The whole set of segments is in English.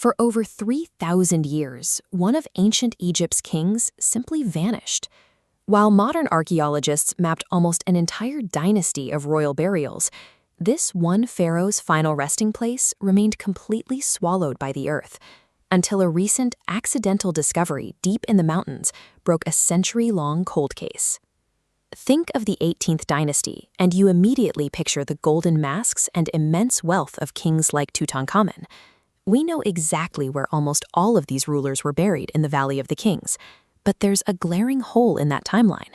For over 3,000 years, one of ancient Egypt's kings simply vanished. While modern archaeologists mapped almost an entire dynasty of royal burials, this one pharaoh's final resting place remained completely swallowed by the earth, until a recent accidental discovery deep in the mountains broke a century-long cold case. Think of the 18th dynasty, and you immediately picture the golden masks and immense wealth of kings like Tutankhamun. We know exactly where almost all of these rulers were buried in the Valley of the Kings, but there's a glaring hole in that timeline.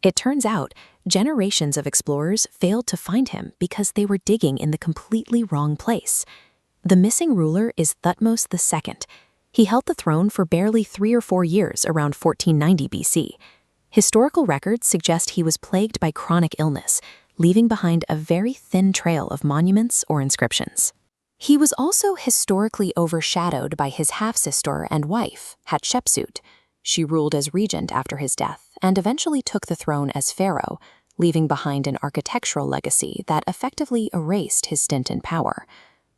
It turns out, generations of explorers failed to find him because they were digging in the completely wrong place. The missing ruler is Thutmose II. He held the throne for barely 3 or 4 years around 1490 BC. Historical records suggest he was plagued by chronic illness, leaving behind a very thin trail of monuments or inscriptions. He was also historically overshadowed by his half-sister and wife, Hatshepsut. She ruled as regent after his death and eventually took the throne as pharaoh, leaving behind an architectural legacy that effectively erased his stint in power.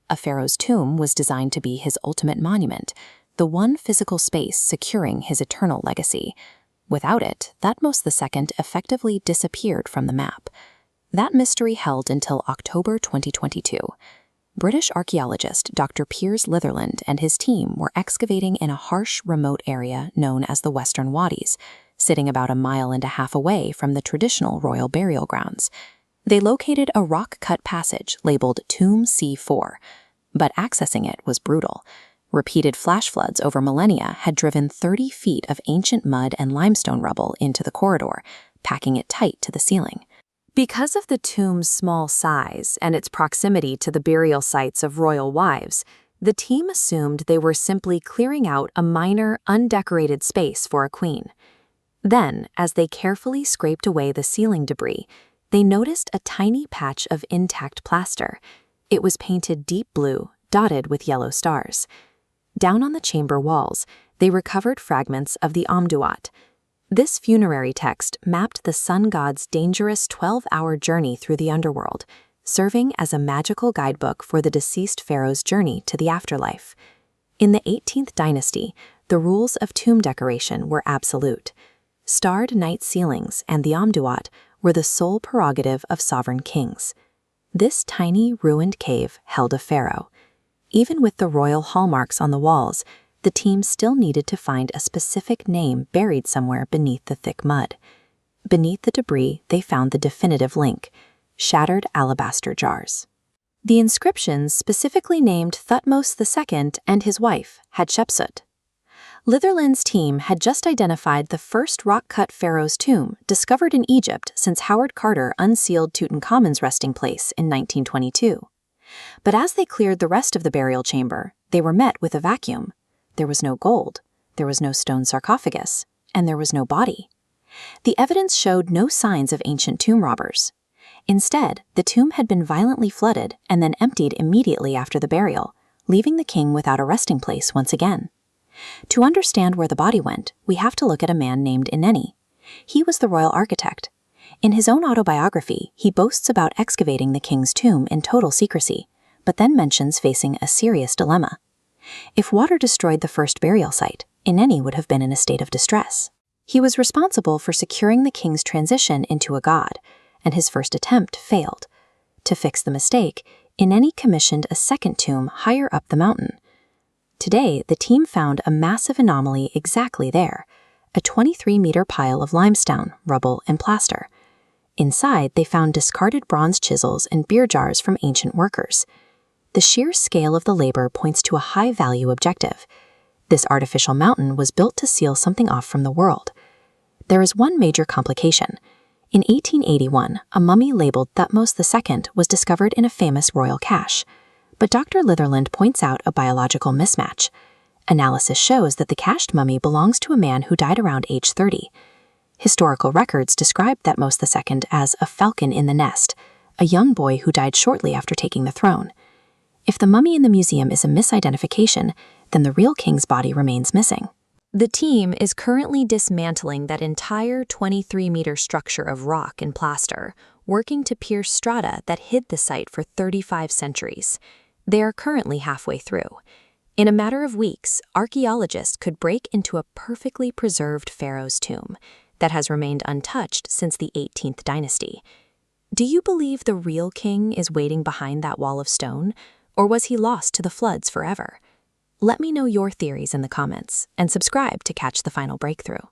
A pharaoh's tomb was designed to be his ultimate monument, the one physical space securing his eternal legacy. Without it, Thutmose II effectively disappeared from the map. That mystery held until October 2022. British archaeologist Dr. Piers Litherland and his team were excavating in a harsh, remote area known as the Western Wadis, sitting about 1.5 miles away from the traditional royal burial grounds. They located a rock-cut passage labeled Tomb C4, but accessing it was brutal. Repeated flash floods over millennia had driven 30 feet of ancient mud and limestone rubble into the corridor, packing it tight to the ceiling. Because of the tomb's small size and its proximity to the burial sites of royal wives, the team assumed they were simply clearing out a minor, undecorated space for a queen. Then, as they carefully scraped away the ceiling debris, they noticed a tiny patch of intact plaster. It was painted deep blue, dotted with yellow stars. Down on the chamber walls, they recovered fragments of the Amduat. This funerary text mapped the sun god's dangerous 12-hour journey through the underworld, serving as a magical guidebook for the deceased pharaoh's journey to the afterlife. In the 18th dynasty, the rules of tomb decoration were absolute. Starred night ceilings and the Amduat were the sole prerogative of sovereign kings. This tiny, ruined cave held a pharaoh. Even with the royal hallmarks on the walls, the team still needed to find a specific name buried somewhere beneath the thick mud. Beneath the debris, they found the definitive link: shattered alabaster jars. The inscriptions specifically named Thutmose II and his wife, Hatshepsut. Litherland's team had just identified the first rock-cut pharaoh's tomb discovered in Egypt since Howard Carter unsealed Tutankhamun's resting place in 1922. But as they cleared the rest of the burial chamber, they were met with a vacuum. There was no gold, there was no stone sarcophagus, and there was no body. The evidence showed no signs of ancient tomb robbers. Instead, the tomb had been violently flooded and then emptied immediately after the burial, leaving the king without a resting place once again. To understand where the body went, we have to look at a man named Ineni. He was the royal architect. In his own autobiography, he boasts about excavating the king's tomb in total secrecy, but then mentions facing a serious dilemma. If water destroyed the first burial site, Ineni would have been in a state of distress. He was responsible for securing the king's transition into a god, and his first attempt failed. To fix the mistake, Ineni commissioned a second tomb higher up the mountain. Today, the team found a massive anomaly exactly there, a 23-meter pile of limestone, rubble, and plaster. Inside, they found discarded bronze chisels and beer jars from ancient workers. The sheer scale of the labor points to a high-value objective. This artificial mountain was built to seal something off from the world. There is one major complication. In 1881, a mummy labeled Thutmose II was discovered in a famous royal cache. But Dr. Litherland points out a biological mismatch. Analysis shows that the cached mummy belongs to a man who died around age 30. Historical records describe Thutmose II as a falcon in the nest, a young boy who died shortly after taking the throne. If the mummy in the museum is a misidentification, then the real king's body remains missing. The team is currently dismantling that entire 23-meter structure of rock and plaster, working to pierce strata that hid the site for 35 centuries. They are currently halfway through. In a matter of weeks, archaeologists could break into a perfectly preserved pharaoh's tomb that has remained untouched since the 18th dynasty. Do you believe the real king is waiting behind that wall of stone, or was he lost to the floods forever? Let me know your theories in the comments, and subscribe to catch the final breakthrough.